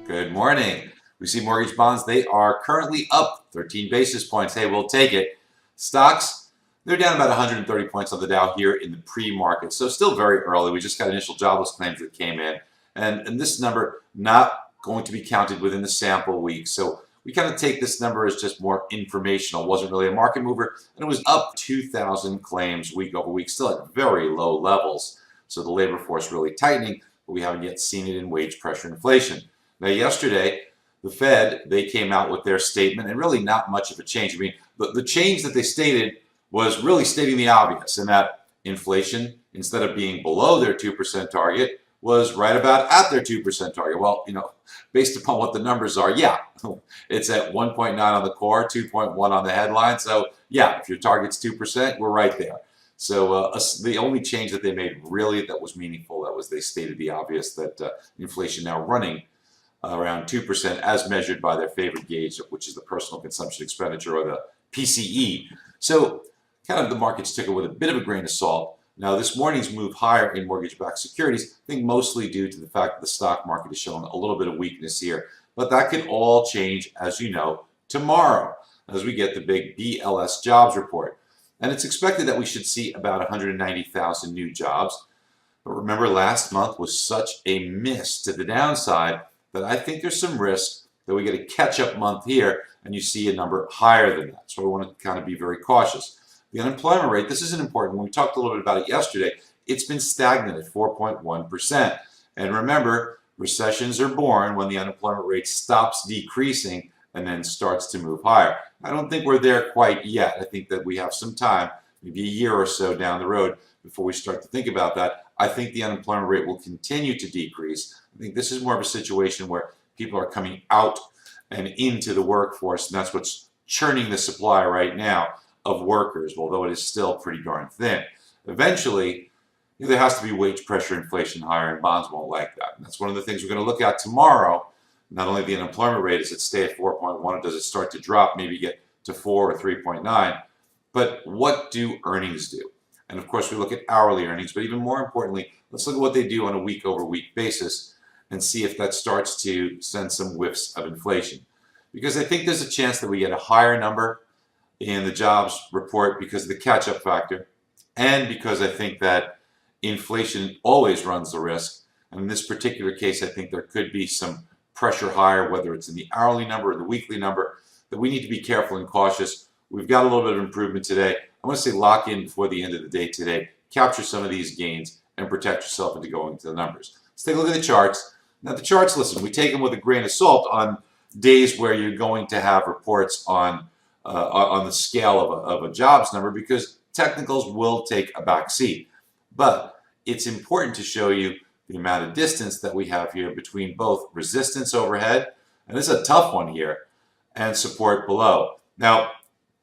Good morning. We see mortgage bonds, they are currently up 13 basis points. Hey, we'll take it. Stocks, they're down about 130 points on the Dow here in the pre-market. So still very early. We just got initial jobless claims that came in. And this number not going to be counted within the sample week. So we kind of take this number as just more informational. It wasn't really a market mover. And it was up 2,000 claims week over week, still at very low levels. So the labor force really tightening, but we haven't yet seen it in wage pressure inflation. Now, yesterday, the Fed, they came out with their statement, and really not much of a change. I mean, the change that they stated was really stating the obvious, in that inflation, instead of being below their 2% target, was right about at their 2% target. Well, based upon what the numbers are, yeah, it's at 1.9 on the core, 2.1 on the headline. So, yeah, if your target's 2%, we're right there. So the only change that they made really that was meaningful, that was they stated the obvious, that inflation now running around 2% as measured by their favorite gauge, which is the personal consumption expenditure, or the PCE. So kind of the markets took it with a bit of a grain of salt. Now, this morning's move higher in mortgage-backed securities, I think mostly due to the fact that the stock market is showing a little bit of weakness here. But that could all change, as you know, tomorrow, as we get the big BLS jobs report. And it's expected that we should see about 190,000 new jobs. But remember, last month was such a miss to the downside that I think there's some risk that we get a catch-up month here and you see a number higher than that. So I want to kind of be very cautious. The unemployment rate, this isn't important. When we talked a little bit about it yesterday, it's been stagnant at 4.1%. And remember, recessions are born when the unemployment rate stops decreasing and then starts to move higher. I don't think we're there quite yet. I think that we have some time, maybe a year or so down the road, before we start to think about that. I think the unemployment rate will continue to decrease. I think this is more of a situation where people are coming out and into the workforce, and that's what's churning the supply right now of workers, although it is still pretty darn thin. Eventually, there has to be wage pressure, inflation higher, and bonds won't like that. And that's one of the things we're going to look at tomorrow. Not only the unemployment rate, does it stay at 4.1, or does it start to drop, maybe get to 4 or 3.9, but what do earnings do? And of course, we look at hourly earnings, but even more importantly, let's look at what they do on a week-over-week basis and see if that starts to send some whiffs of inflation. Because I think there's a chance that we get a higher number in the jobs report because of the catch-up factor, and because I think that inflation always runs the risk. And in this particular case, I think there could be some pressure higher, whether it's in the hourly number or the weekly number, that we need to be careful and cautious. We've got a little bit of improvement today. I want to say lock in before the end of the day today, capture some of these gains, and protect yourself into going to the numbers. Let's take a look at the charts. Now the charts, listen, we take them with a grain of salt on days where you're going to have reports on the scale of a jobs number, because technicals will take a back seat. But it's important to show you the amount of distance that we have here between both resistance overhead, and this is a tough one here, and support below. Now,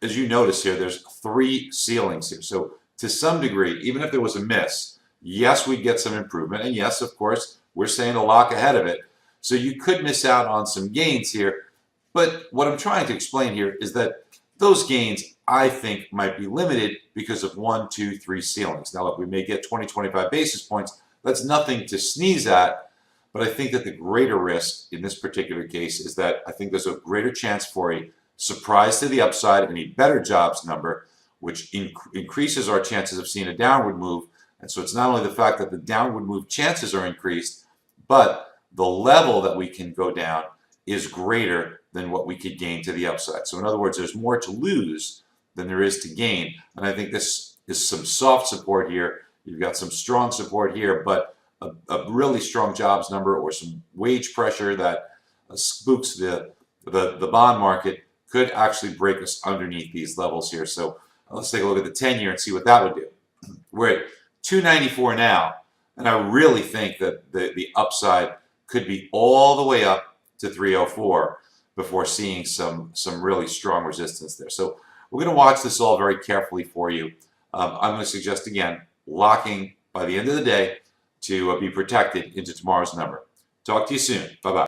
as you notice here, there's 3 ceilings here. So to some degree, even if there was a miss, yes, we'd get some improvement. And yes, of course, we're saying a lock ahead of it. So you could miss out on some gains here. But what I'm trying to explain here is that those gains, I think, might be limited because of 1, 2, 3 ceilings. Now, look, we may get 20, 25 basis points. That's nothing to sneeze at. But I think that the greater risk in this particular case is that I think there's a greater chance for a surprise to the upside and a better jobs number, which increases our chances of seeing a downward move. And so it's not only the fact that the downward move chances are increased, but the level that we can go down is greater than what we could gain to the upside. So in other words, there's more to lose than there is to gain. And I think this is some soft support here. You've got some strong support here, but a really strong jobs number or some wage pressure that spooks the bond market could actually break us underneath these levels here. So let's take a look at the 10-year and see what that would do. We're at 294 now, and I really think that the upside could be all the way up to 304 before seeing some really strong resistance there. So we're going to watch this all very carefully for you. I'm going to suggest, again, locking by the end of the day to be protected into tomorrow's number. Talk to you soon. Bye-bye.